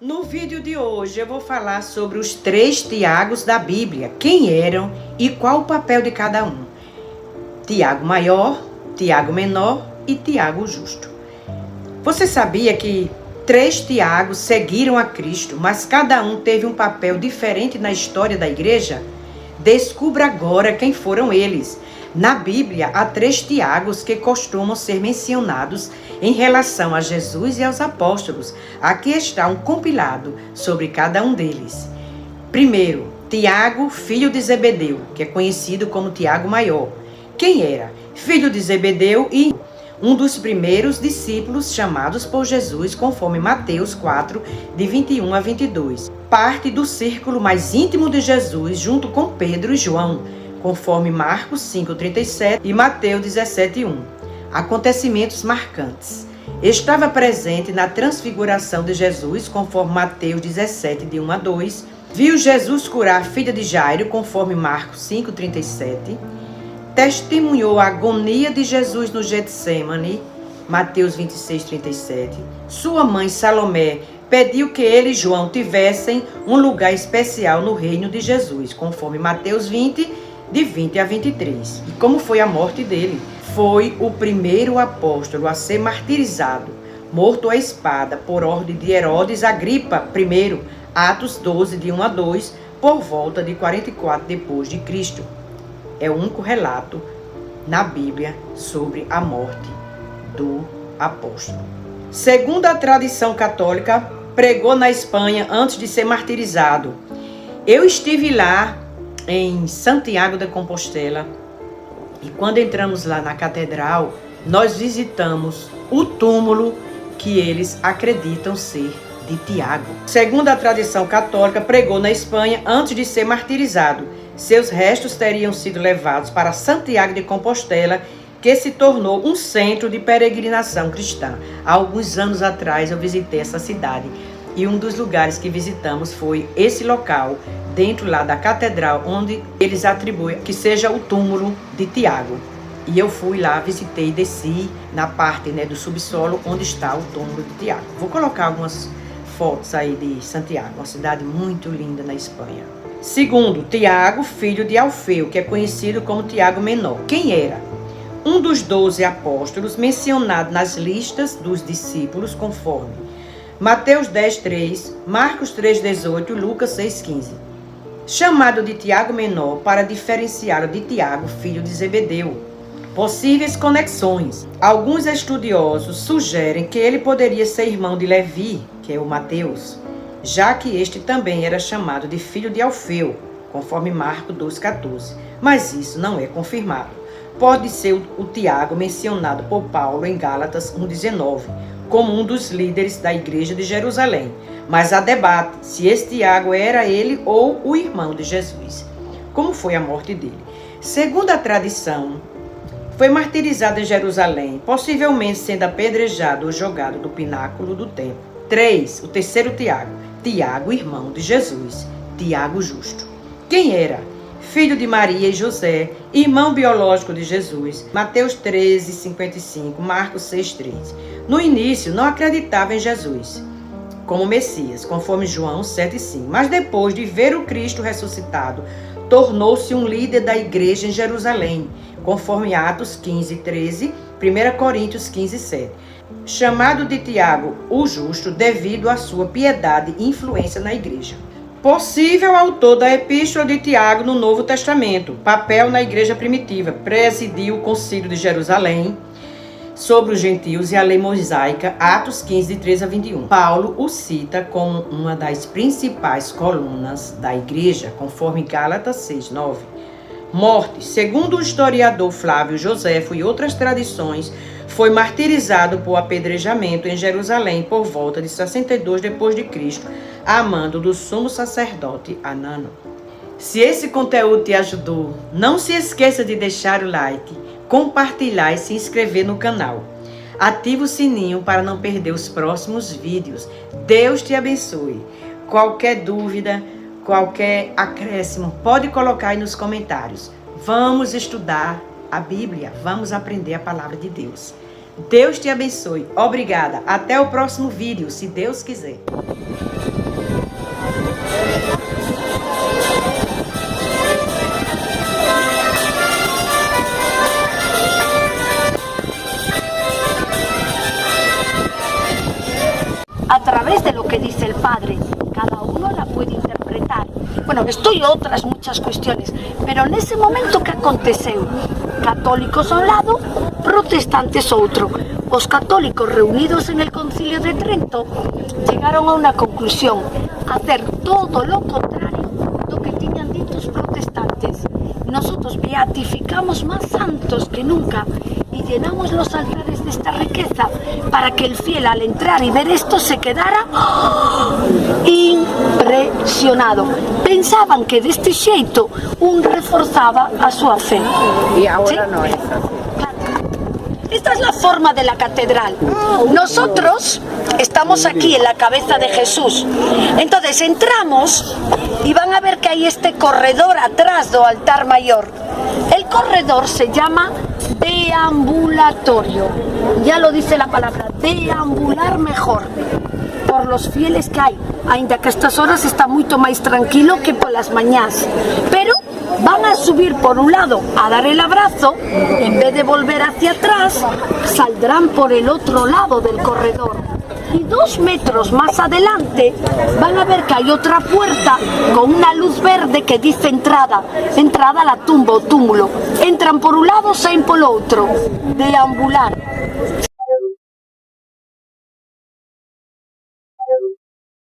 No vídeo de hoje eu vou falar sobre os 3 Tiagos da Bíblia, quem eram e qual o papel de cada um. Tiago maior, Tiago menor e Tiago justo. Você sabia que 3 Tiagos seguiram a Cristo, mas cada um teve um papel diferente na história da igreja? Descubra agora quem foram eles. Na Bíblia, há 3 Tiagos que costumam ser mencionados em relação a Jesus e aos apóstolos. Aqui está um compilado sobre cada um deles. Primeiro, Tiago, filho de Zebedeu, que é conhecido como Tiago Maior. Quem era? Filho de Zebedeu e um dos primeiros discípulos chamados por Jesus, conforme Mateus 4, de 21 a 22. Parte do círculo mais íntimo de Jesus, junto com Pedro e João, conforme Marcos 5:37 e Mateus 17:1. Acontecimentos marcantes. Estava presente na transfiguração de Jesus, conforme Mateus 17, de 1 a 2. Viu Jesus curar a filha de Jairo, conforme Marcos 5:37. Testemunhou a agonia de Jesus no Getsemane, Mateus 26:37. Sua mãe Salomé pediu que ele e João tivessem um lugar especial no reino de Jesus, conforme Mateus 20, de 20 a 23. E como foi a morte dele? Foi o primeiro apóstolo a ser martirizado, morto à espada, por ordem de Herodes Agripa I, Atos 12, de 1 a 2, por volta de 44 depois de Cristo. É o único relato na Bíblia sobre a morte do apóstolo. Segundo a tradição católica, pregou na Espanha antes de ser martirizado. Eu estive lá em Santiago de Compostela e quando entramos lá na catedral, nós visitamos o túmulo que eles acreditam ser de Tiago. Segundo a tradição católica, pregou na Espanha antes de ser martirizado. Seus restos teriam sido levados para Santiago de Compostela, que se tornou um centro de peregrinação cristã. Há alguns anos atrás eu visitei essa cidade e um dos lugares que visitamos foi esse local, dentro lá da catedral, onde eles atribuem que seja o túmulo de Tiago. E eu fui lá, visitei, desci na parte do subsolo onde está o túmulo de Tiago. Vou colocar algumas fotos aí de Santiago, uma cidade muito linda na Espanha. Segundo, Tiago, filho de Alfeu, que é conhecido como Tiago Menor. Quem era? Um dos 12 apóstolos mencionado nas listas dos discípulos, conforme Mateus 10:3, Marcos 3:18 e Lucas 6:15. Chamado de Tiago Menor para diferenciá-lo de Tiago, filho de Zebedeu. Possíveis conexões. Alguns estudiosos sugerem que ele poderia ser irmão de Levi, que é o Mateus, já que este também era chamado de filho de Alfeu, conforme Marcos 2:14. Mas isso não é confirmado. Pode ser o Tiago mencionado por Paulo em Gálatas 1:19, como um dos líderes da igreja de Jerusalém. Mas há debate se esse Tiago era ele ou o irmão de Jesus. Como foi a morte dele? Segundo a tradição, foi martirizado em Jerusalém, possivelmente sendo apedrejado ou jogado do pináculo do templo. 3. O terceiro Tiago. Tiago, irmão de Jesus. Tiago justo. Quem era? Filho de Maria e José, irmão biológico de Jesus. Mateus 13:55, Marcos 6:13. No início, não acreditava em Jesus como Messias, conforme João 7:5. Mas depois de ver o Cristo ressuscitado, tornou-se um líder da igreja em Jerusalém, conforme Atos 15:13, 1 Coríntios 15:7. Chamado de Tiago, o justo, devido à sua piedade e influência na igreja. Possível autor da Epístola de Tiago no Novo Testamento. Papel na igreja primitiva. Presidiu o Concílio de Jerusalém sobre os gentios e a lei mosaica, Atos 15, de 13 a 21. Paulo o cita como uma das principais colunas da igreja, conforme Gálatas 6:9. Morte. Segundo o historiador Flávio Joséfo e outras tradições, foi martirizado por apedrejamento em Jerusalém por volta de 62 depois de Cristo, a mando do sumo sacerdote Anano. Se esse conteúdo te ajudou, não se esqueça de deixar o like, compartilhar e se inscrever no canal. Ative o sininho para não perder os próximos vídeos. Deus te abençoe. Qualquer dúvida, qualquer acréscimo, pode colocar aí nos comentários. Vamos estudar a Bíblia, vamos aprender a palavra de Deus. Deus te abençoe. Obrigada. Até o próximo vídeo, se Deus quiser. que dice el Padre, cada uno la puede interpretar. Bueno, esto y otras muchas cuestiones, pero en ese momento que aconteceu, católicos a un lado, protestantes outro. Os católicos reunidos en el Concilio de Trento llegaron a una conclusión, hacer todo lo contrario do que tiñan dito os protestantes. Nosotros beatificamos más santos que nunca y llenamos los altares de esta riqueza para que el fiel al entrar y ver esto se quedara impresionado. Pensaban que de este xeito un reforzaba a súa fe. Y ahora ¿Sí? no es así. Esta es la forma de la catedral. Nosotros estamos aquí en la cabeza de Jesús. Entonces entramos y van a ver que hay este corredor atrás del altar mayor. El corredor se llama deambulatorio. Ya lo dice la palabra, deambular mejor. Por los fieles que hai. Ainda que a estas horas está moito máis tranquilo que polas mañás. Pero van a subir por un lado a dar el abrazo, en vez de volver hacia atrás, saldrán por el otro lado del corredor. Y 2 metros más adelante van a ver que hay otra puerta con una luz verde que dice entrada, entrada a la tumba o túmulo. Entran por un lado, salen por el otro, deambular.